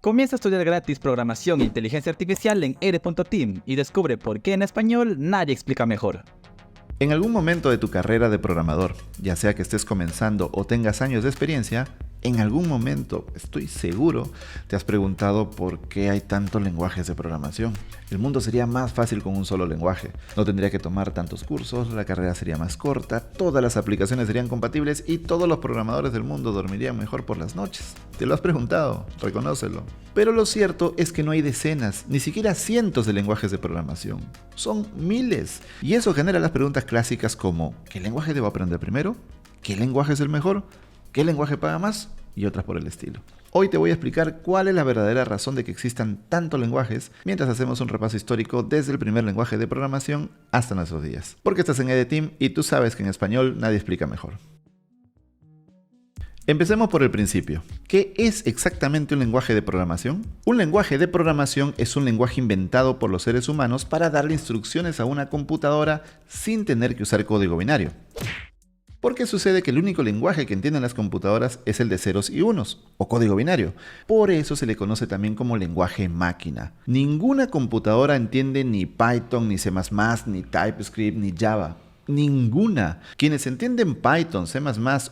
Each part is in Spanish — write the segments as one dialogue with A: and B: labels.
A: Comienza a estudiar gratis programación e inteligencia artificial en ede.team y descubre por qué en español nadie explica mejor.
B: En algún momento de tu carrera de programador, ya sea que estés comenzando o tengas años de experiencia, en algún momento, estoy seguro, te has preguntado por qué hay tantos lenguajes de programación. El mundo sería más fácil con un solo lenguaje. No tendría que tomar tantos cursos, la carrera sería más corta, todas las aplicaciones serían compatibles y todos los programadores del mundo dormirían mejor por las noches. Te lo has preguntado, reconócelo. Pero lo cierto es que no hay decenas, ni siquiera cientos de lenguajes de programación. Son miles. Y eso genera las preguntas clásicas como ¿qué lenguaje debo aprender primero? ¿Qué lenguaje es el mejor? ¿Qué lenguaje paga más? Y otras por el estilo. Hoy te voy a explicar cuál es la verdadera razón de que existan tantos lenguajes mientras hacemos un repaso histórico desde el primer lenguaje de programación hasta nuestros días. Porque estás en EdeTeam y tú sabes que en español nadie explica mejor. Empecemos por el principio. ¿Qué es exactamente un lenguaje de programación? Un lenguaje de programación es un lenguaje inventado por los seres humanos para darle instrucciones a una computadora sin tener que usar código binario. Porque sucede que el único lenguaje que entienden las computadoras es el de ceros y unos, o código binario. Por eso se le conoce también como lenguaje máquina. Ninguna computadora entiende ni Python, ni C++, ni TypeScript, ni Java. Ninguna. Quienes entienden Python, C++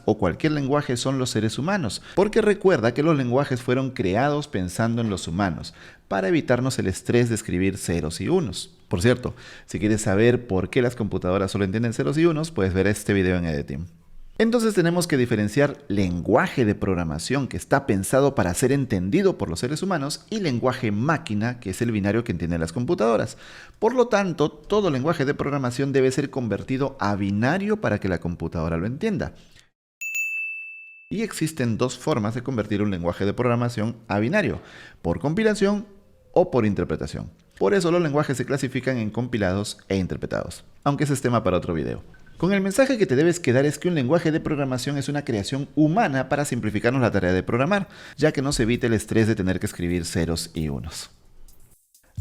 B: o cualquier lenguaje son los seres humanos, porque recuerda que los lenguajes fueron creados pensando en los humanos, para evitarnos el estrés de escribir ceros y unos. Por cierto, si quieres saber por qué las computadoras solo entienden ceros y unos, puedes ver este video en EdeTeam. Entonces tenemos que diferenciar lenguaje de programación que está pensado para ser entendido por los seres humanos y lenguaje máquina, que es el binario que entienden las computadoras. Por lo tanto, todo lenguaje de programación debe ser convertido a binario para que la computadora lo entienda. Y existen dos formas de convertir un lenguaje de programación a binario: por compilación o por interpretación. Por eso los lenguajes se clasifican en compilados e interpretados, aunque ese es tema para otro video. Con el mensaje que te debes quedar es que un lenguaje de programación es una creación humana para simplificarnos la tarea de programar, ya que nos evita el estrés de tener que escribir ceros y unos.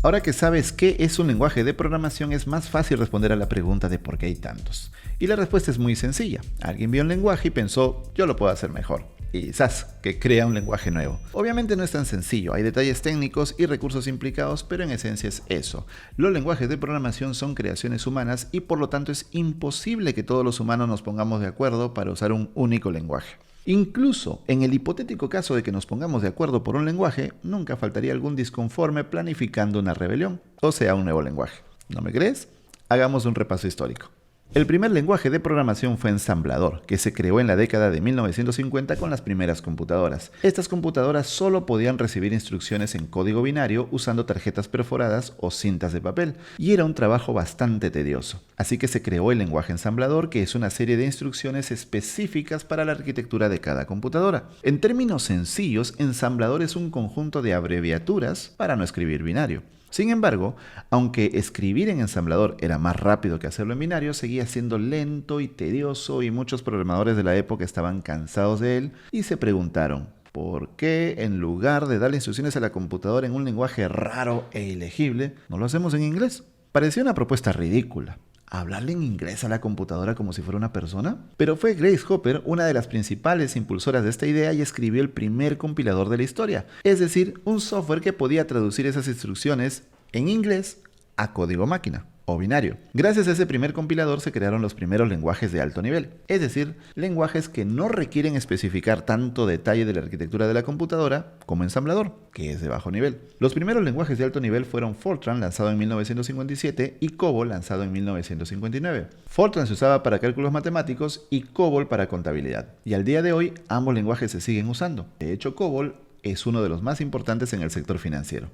B: Ahora que sabes qué es un lenguaje de programación, es más fácil responder a la pregunta de por qué hay tantos. Y la respuesta es muy sencilla. Alguien vio un lenguaje y pensó, yo lo puedo hacer mejor. Y ¡zas!, que crea un lenguaje nuevo. Obviamente no es tan sencillo, hay detalles técnicos y recursos implicados, pero en esencia es eso. Los lenguajes de programación son creaciones humanas y por lo tanto es imposible que todos los humanos nos pongamos de acuerdo para usar un único lenguaje. Incluso en el hipotético caso de que nos pongamos de acuerdo por un lenguaje, nunca faltaría algún disconforme planificando una rebelión, o sea, un nuevo lenguaje. ¿No me crees? Hagamos un repaso histórico. El primer lenguaje de programación fue ensamblador, que se creó en la década de 1950 con las primeras computadoras. Estas computadoras solo podían recibir instrucciones en código binario usando tarjetas perforadas o cintas de papel, y era un trabajo bastante tedioso. Así que se creó el lenguaje ensamblador, que es una serie de instrucciones específicas para la arquitectura de cada computadora. En términos sencillos, ensamblador es un conjunto de abreviaturas para no escribir binario. Sin embargo, aunque escribir en ensamblador era más rápido que hacerlo en binario, seguía siendo lento y tedioso y muchos programadores de la época estaban cansados de él y se preguntaron, ¿por qué en lugar de darle instrucciones a la computadora en un lenguaje raro e ilegible, no lo hacemos en inglés? Parecía una propuesta ridícula. ¿Hablarle en inglés a la computadora como si fuera una persona? Pero fue Grace Hopper una de las principales impulsoras de esta idea y escribió el primer compilador de la historia, es decir, un software que podía traducir esas instrucciones en inglés a código máquina o binario. Gracias a ese primer compilador se crearon los primeros lenguajes de alto nivel, es decir, lenguajes que no requieren especificar tanto detalle de la arquitectura de la computadora como ensamblador, que es de bajo nivel. Los primeros lenguajes de alto nivel fueron Fortran, lanzado en 1957, y COBOL, lanzado en 1959. Fortran se usaba para cálculos matemáticos y COBOL para contabilidad, y al día de hoy ambos lenguajes se siguen usando. De hecho, COBOL es uno de los más importantes en el sector financiero.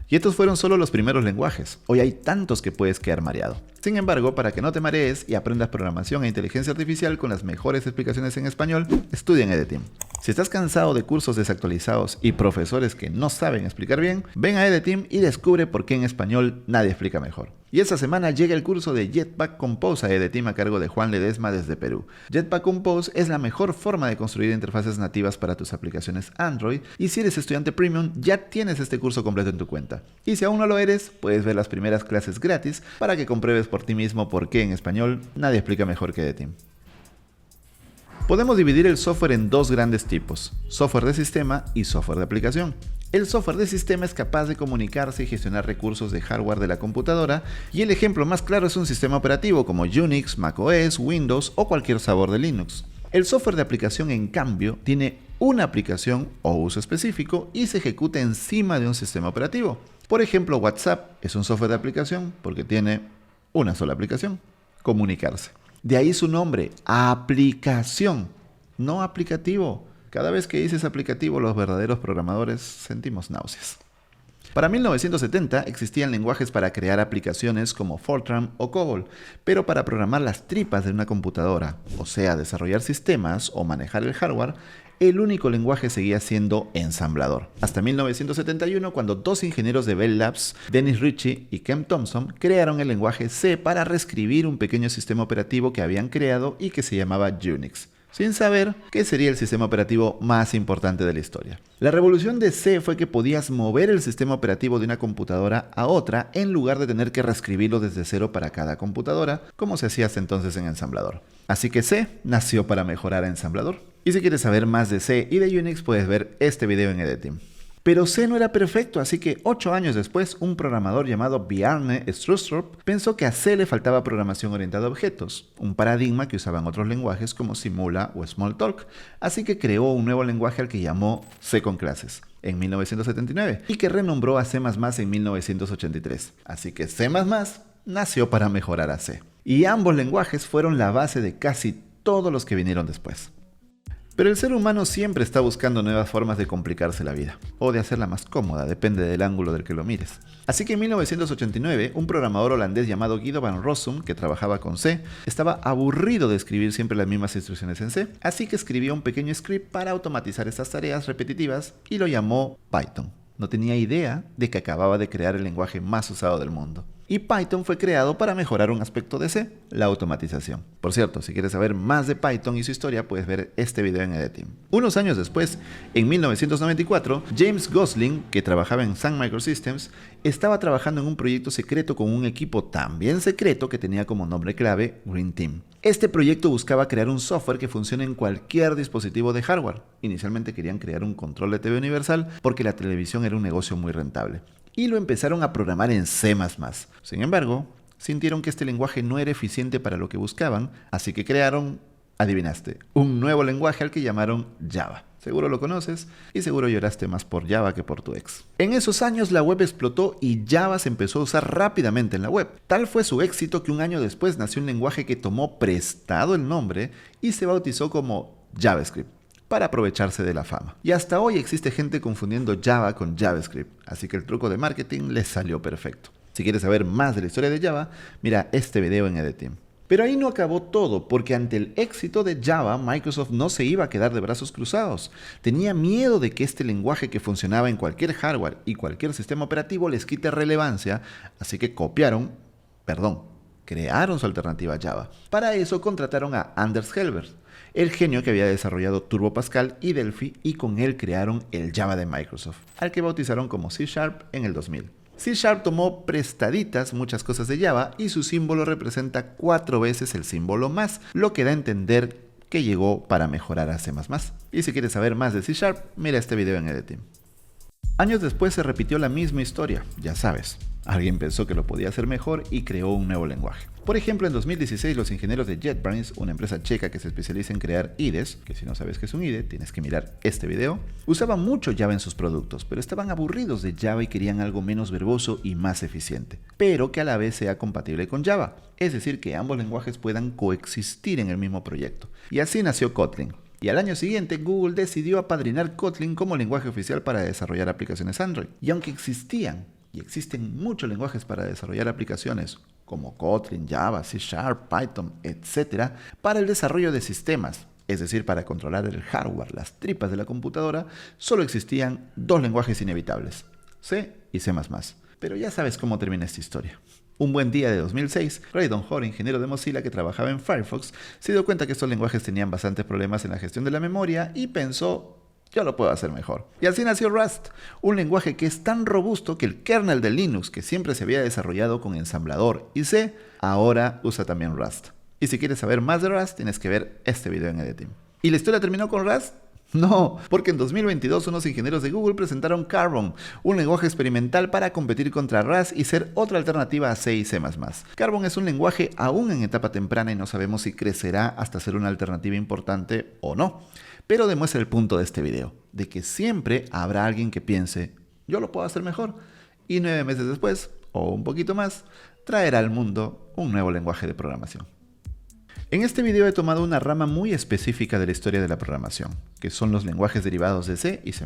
B: Y estos fueron solo los primeros lenguajes. Hoy hay tantos que puedes quedar mareado. Sin embargo, para que no te marees y aprendas programación e inteligencia artificial con las mejores explicaciones en español, estudia en EdeTeam. Si estás cansado de cursos desactualizados y profesores que no saben explicar bien, ven a EdeTeam y descubre por qué en español nadie explica mejor. Y esta semana llega el curso de Jetpack Compose a EdeTeam a cargo de Juan Ledesma desde Perú. Jetpack Compose es la mejor forma de construir interfaces nativas para tus aplicaciones Android, y si eres estudiante premium ya tienes este curso completo en tu cuenta. Y si aún no lo eres, puedes ver las primeras clases gratis para que compruebes por ti mismo por qué en español nadie explica mejor que EdeTeam. Podemos dividir el software en dos grandes tipos: software de sistema y software de aplicación. El software de sistema es capaz de comunicarse y gestionar recursos de hardware de la computadora, y el ejemplo más claro es un sistema operativo como Unix, macOS, Windows o cualquier sabor de Linux. El software de aplicación, en cambio, tiene una aplicación o uso específico y se ejecuta encima de un sistema operativo. Por ejemplo, WhatsApp es un software de aplicación porque tiene una sola aplicación: comunicarse. De ahí su nombre, aplicación, no aplicativo. Cada vez que dices aplicativo, los verdaderos programadores sentimos náuseas. Para 1970 existían lenguajes para crear aplicaciones como Fortran o COBOL, pero para programar las tripas de una computadora, o sea, desarrollar sistemas o manejar el hardware, el único lenguaje seguía siendo ensamblador. Hasta 1971, cuando dos ingenieros de Bell Labs, Dennis Ritchie y Ken Thompson, crearon el lenguaje C para reescribir un pequeño sistema operativo que habían creado y que se llamaba Unix, sin saber que sería el sistema operativo más importante de la historia. La revolución de C fue que podías mover el sistema operativo de una computadora a otra en lugar de tener que reescribirlo desde cero para cada computadora, como se hacía hasta entonces en ensamblador. Así que C nació para mejorar a ensamblador. Y si quieres saber más de C y de Unix, puedes ver este video en Editing. Pero C no era perfecto, así que 8 años después, un programador llamado Bjarne Stroustrup pensó que a C le faltaba programación orientada a objetos, un paradigma que usaban otros lenguajes como Simula o Smalltalk, así que creó un nuevo lenguaje al que llamó C con clases en 1979 y que renombró a C++ en 1983. Así que C++ nació para mejorar a C. Y ambos lenguajes fueron la base de casi todos los que vinieron después. Pero el ser humano siempre está buscando nuevas formas de complicarse la vida, o de hacerla más cómoda, depende del ángulo del que lo mires. Así que en 1989, un programador holandés llamado Guido van Rossum, que trabajaba con C, estaba aburrido de escribir siempre las mismas instrucciones en C, así que escribió un pequeño script para automatizar estas tareas repetitivas y lo llamó Python. No tenía idea de que acababa de crear el lenguaje más usado del mundo. Y Python fue creado para mejorar un aspecto de C, la automatización. Por cierto, si quieres saber más de Python y su historia, puedes ver este video en Editing. Unos años después, en 1994, James Gosling, que trabajaba en Sun Microsystems, estaba trabajando en un proyecto secreto con un equipo también secreto que tenía como nombre clave Green Team. Este proyecto buscaba crear un software que funcione en cualquier dispositivo de hardware. Inicialmente querían crear un control de TV universal porque la televisión era un negocio muy rentable. Y lo empezaron a programar en C++. Sin embargo, sintieron que este lenguaje no era eficiente para lo que buscaban, así que crearon, adivinaste, un nuevo lenguaje al que llamaron Java. Seguro lo conoces y seguro lloraste más por Java que por tu ex. En esos años la web explotó y Java se empezó a usar rápidamente en la web. Tal fue su éxito que un año después nació un lenguaje que tomó prestado el nombre y se bautizó como JavaScript, para aprovecharse de la fama. Y hasta hoy existe gente confundiendo Java con JavaScript, así que el truco de marketing les salió perfecto. Si quieres saber más de la historia de Java, mira este video en Editing. Pero ahí no acabó todo, porque ante el éxito de Java, Microsoft no se iba a quedar de brazos cruzados. Tenía miedo de que este lenguaje que funcionaba en cualquier hardware y cualquier sistema operativo les quite relevancia, así que crearon su alternativa a Java. Para eso contrataron a Anders Hellberg, el genio que había desarrollado Turbo Pascal y Delphi, y con él crearon el Java de Microsoft, al que bautizaron como C# en el 2000. C# tomó prestaditas muchas cosas de Java y su símbolo representa 4 veces el símbolo más, lo que da a entender que llegó para mejorar a C++. Y si quieres saber más de C#, mira este video en Editing. Años después se repitió la misma historia, ya sabes. Alguien pensó que lo podía hacer mejor y creó un nuevo lenguaje. Por ejemplo, en 2016 los ingenieros de JetBrains, una empresa checa que se especializa en crear IDEs, que si no sabes qué es un IDE, tienes que mirar este video, usaban mucho Java en sus productos, pero estaban aburridos de Java y querían algo menos verboso y más eficiente, pero que a la vez sea compatible con Java, es decir, que ambos lenguajes puedan coexistir en el mismo proyecto. Y así nació Kotlin. Y al año siguiente, Google decidió apadrinar Kotlin como lenguaje oficial para desarrollar aplicaciones Android. Y aunque existían y existen muchos lenguajes para desarrollar aplicaciones como Kotlin, Java, C#, Python, etc., para el desarrollo de sistemas, es decir, para controlar el hardware, las tripas de la computadora, solo existían 2 lenguajes inevitables, C y C++. Pero ya sabes cómo termina esta historia. Un buen día de 2006, Ray Hoare, ingeniero de Mozilla que trabajaba en Firefox, se dio cuenta que estos lenguajes tenían bastantes problemas en la gestión de la memoria y pensó: yo lo puedo hacer mejor. Y así nació Rust, un lenguaje que es tan robusto que el kernel de Linux, que siempre se había desarrollado con ensamblador y C, ahora usa también Rust. Y si quieres saber más de Rust, tienes que ver este video en Editing. ¿Y la historia terminó con Rust? No, porque en 2022 unos ingenieros de Google presentaron Carbon, un lenguaje experimental para competir contra Rust y ser otra alternativa a C y C++. Carbon es un lenguaje aún en etapa temprana y no sabemos si crecerá hasta ser una alternativa importante o no. Pero demuestra el punto de este video, de que siempre habrá alguien que piense, yo lo puedo hacer mejor, y 9 meses después, o un poquito más, traerá al mundo un nuevo lenguaje de programación. En este video he tomado una rama muy específica de la historia de la programación, que son los lenguajes derivados de C y C++.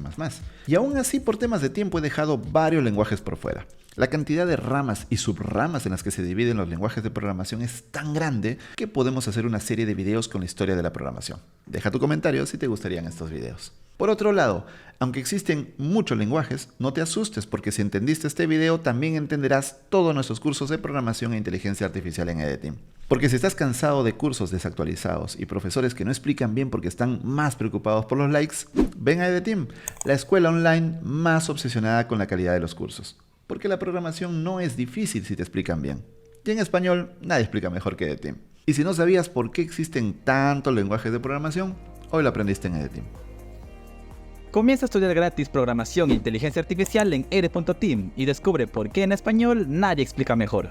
B: Y aún así, por temas de tiempo, he dejado varios lenguajes por fuera. La cantidad de ramas y subramas en las que se dividen los lenguajes de programación es tan grande que podemos hacer una serie de videos con la historia de la programación. Deja tu comentario si te gustarían estos videos. Por otro lado, aunque existen muchos lenguajes, no te asustes porque si entendiste este video también entenderás todos nuestros cursos de programación e inteligencia artificial en EDTeam. Porque si estás cansado de cursos desactualizados y profesores que no explican bien porque están más preocupados por los likes, ven a EDTeam, la escuela online más obsesionada con la calidad de los cursos. Porque la programación no es difícil si te explican bien. Y en español, nadie explica mejor que EDTeam. Y si no sabías por qué existen tantos lenguajes de programación, hoy lo aprendiste en EDTeam.
A: Comienza a estudiar gratis programación e inteligencia artificial en ere.team y descubre por qué en español nadie explica mejor.